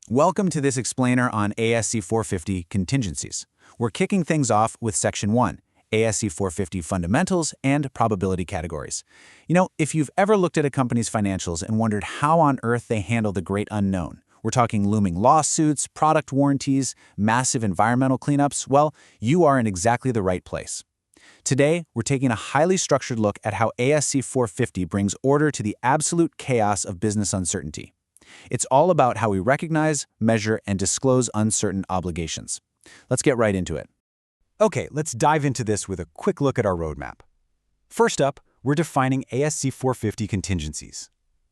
Welcome to this explainer on ASC 450 contingencies. We're kicking things off with Section 1, ASC 450 fundamentals and probability categories. If you've ever looked at a company's financials and wondered how on earth they handle the great unknown, we're talking looming lawsuits, product warranties, massive environmental cleanups, well, you are in exactly the right place. Today, we're taking a highly structured look at how ASC 450 brings order to the absolute chaos of business uncertainty. It's all about how we recognize, measure, and disclose uncertain obligations. Let's get right into it. Okay, let's dive into this with a quick look at our roadmap. First up, we're defining ASC 450 contingencies.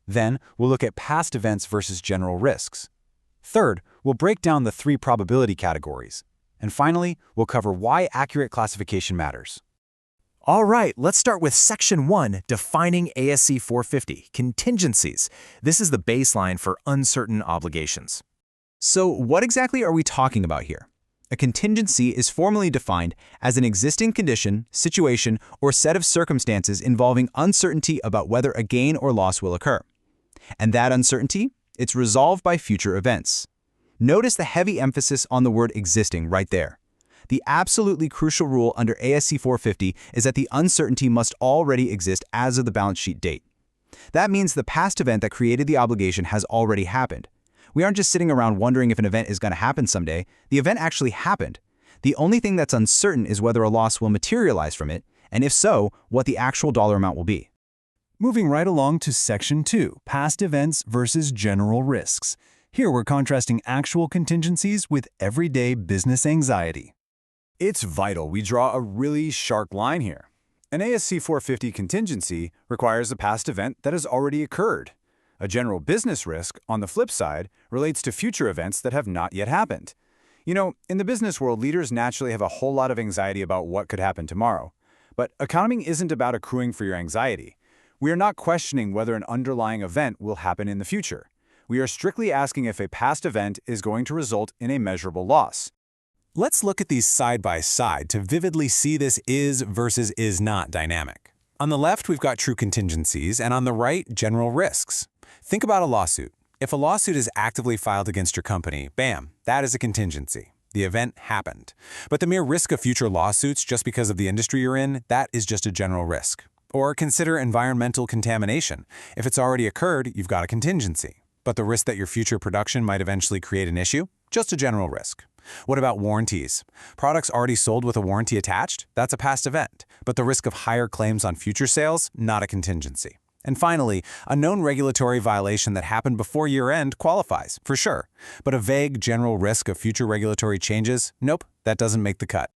Then, we'll look at past events versus general risks. Third, we'll break down the 3 probability categories. And finally, we'll cover why accurate classification matters. All right, let's start with Section 1, defining ASC 450, contingencies. This is the baseline for uncertain obligations. So what exactly are we talking about here? A contingency is formally defined as an existing condition, situation, or set of circumstances involving uncertainty about whether a gain or loss will occur. And that uncertainty? It's resolved by future events. Notice the heavy emphasis on the word existing right there. The absolutely crucial rule under ASC 450 is that the uncertainty must already exist as of the balance sheet date. That means the past event that created the obligation has already happened. We aren't just sitting around wondering if an event is going to happen someday. The event actually happened. The only thing that's uncertain is whether a loss will materialize from it, and if so, what the actual dollar amount will be. Moving right along to Section 2, past events versus general risks. Here we're contrasting actual contingencies with everyday business anxiety. It's vital we draw a really sharp line here. An ASC 450 contingency requires a past event that has already occurred. A general business risk, on the flip side, relates to future events that have not yet happened. In the business world, leaders naturally have a whole lot of anxiety about what could happen tomorrow. But accounting isn't about accruing for your anxiety. We are not questioning whether an underlying event will happen in the future. We are strictly asking if a past event is going to result in a measurable loss. Let's look at these side by side to vividly see this is versus is not dynamic. On the left, we've got true contingencies, and on the right, general risks. Think about a lawsuit. If a lawsuit is actively filed against your company, bam, that is a contingency. The event happened. But the mere risk of future lawsuits just because of the industry you're in, that is just a general risk. Or consider environmental contamination. If it's already occurred, you've got a contingency. But the risk that your future production might eventually create an issue? Just a general risk. What about warranties? Products already sold with a warranty attached? That's a past event. But the risk of higher claims on future sales? Not a contingency. And finally, a known regulatory violation that happened before year-end qualifies, for sure. But a vague general risk of future regulatory changes? Nope, that doesn't make the cut.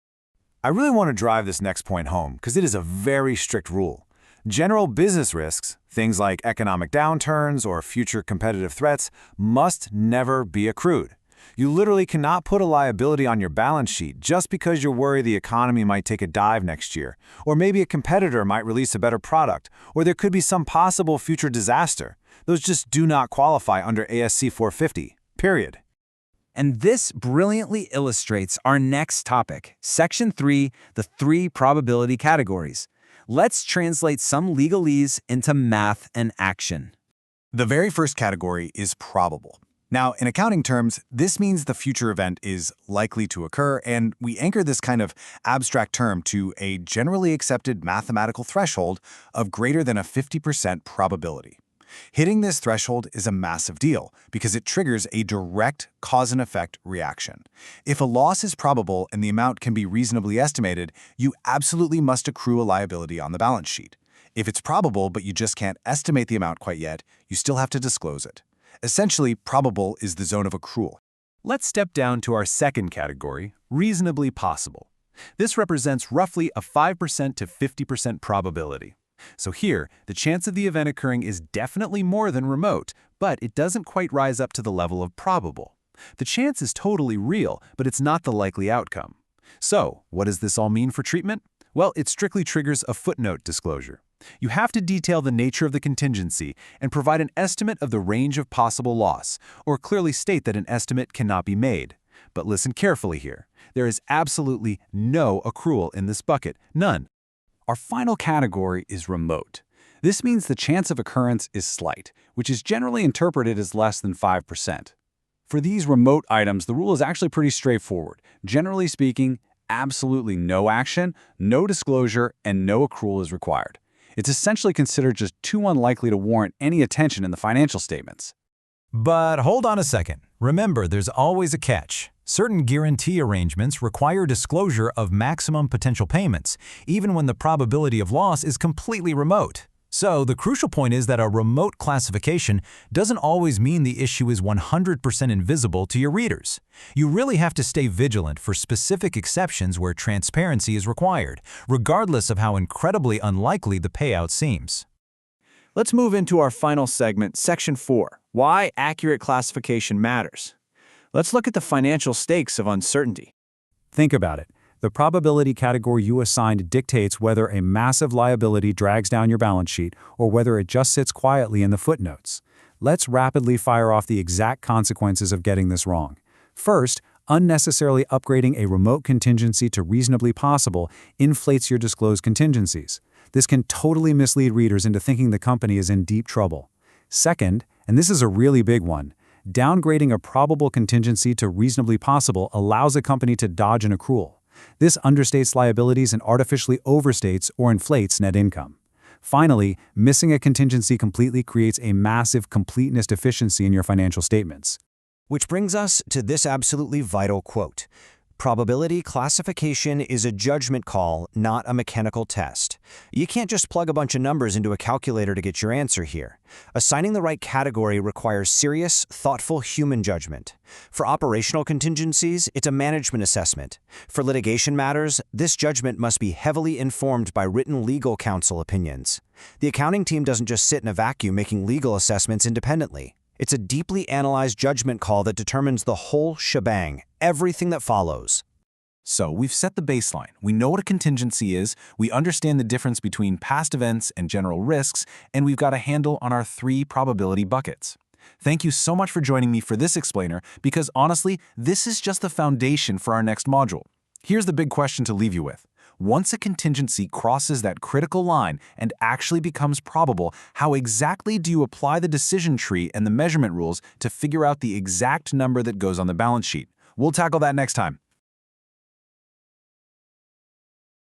I really want to drive this next point home because it is a very strict rule. General business risks, things like economic downturns or future competitive threats, must never be accrued. You literally cannot put a liability on your balance sheet just because you worry the economy might take a dive next year, or maybe a competitor might release a better product, or there could be some possible future disaster. Those just do not qualify under ASC 450, period. And this brilliantly illustrates our next topic, Section 3, the 3 probability categories. Let's translate some legalese into math and action. The very first category is probable. Now, in accounting terms, this means the future event is likely to occur, and we anchor this kind of abstract term to a generally accepted mathematical threshold of greater than a 50% probability. Hitting this threshold is a massive deal because it triggers a direct cause and effect reaction. If a loss is probable and the amount can be reasonably estimated, you absolutely must accrue a liability on the balance sheet. If it's probable but you just can't estimate the amount quite yet, you still have to disclose it. Essentially, probable is the zone of accrual. Let's step down to our second category, reasonably possible. This represents roughly a 5% to 50% probability. So here, the chance of the event occurring is definitely more than remote, but it doesn't quite rise up to the level of probable. The chance is totally real, but it's not the likely outcome. So, what does this all mean for treatment? Well, it strictly triggers a footnote disclosure. You have to detail the nature of the contingency and provide an estimate of the range of possible loss, or clearly state that an estimate cannot be made. But listen carefully here. There is absolutely no accrual in this bucket, none. Our final category is remote. This means the chance of occurrence is slight, which is generally interpreted as less than 5%. For these remote items, the rule is actually pretty straightforward. Generally speaking, absolutely no action, no disclosure, and no accrual is required. It's essentially considered just too unlikely to warrant any attention in the financial statements. But hold on a second. Remember, there's always a catch. Certain guarantee arrangements require disclosure of maximum potential payments, even when the probability of loss is completely remote. So the crucial point is that a remote classification doesn't always mean the issue is 100% invisible to your readers. You really have to stay vigilant for specific exceptions where transparency is required, regardless of how incredibly unlikely the payout seems. Let's move into our final segment, Section 4, Why Accurate Classification Matters. Let's look at the financial stakes of uncertainty. Think about it. The probability category you assigned dictates whether a massive liability drags down your balance sheet or whether it just sits quietly in the footnotes. Let's rapidly fire off the exact consequences of getting this wrong. First, unnecessarily upgrading a remote contingency to reasonably possible inflates your disclosed contingencies. This can totally mislead readers into thinking the company is in deep trouble. Second, and this is a really big one, downgrading a probable contingency to reasonably possible allows a company to dodge an accrual. This understates liabilities and artificially overstates or inflates net income. Finally, missing a contingency completely creates a massive completeness deficiency in your financial statements. Which brings us to this absolutely vital quote. Probability classification is a judgment call, not a mechanical test. You can't just plug a bunch of numbers into a calculator to get your answer here. Assigning the right category requires serious, thoughtful human judgment. For operational contingencies, it's a management assessment. For litigation matters, this judgment must be heavily informed by written legal counsel opinions. The accounting team doesn't just sit in a vacuum making legal assessments independently. It's a deeply analyzed judgment call that determines the whole shebang, everything that follows. So we've set the baseline. We know what a contingency is, we understand the difference between past events and general risks, and we've got a handle on our 3 probability buckets. Thank you so much for joining me for this explainer, because honestly, this is just the foundation for our next module. Here's the big question to leave you with. Once a contingency crosses that critical line and actually becomes probable, how exactly do you apply the decision tree and the measurement rules to figure out the exact number that goes on the balance sheet? We'll tackle that next time.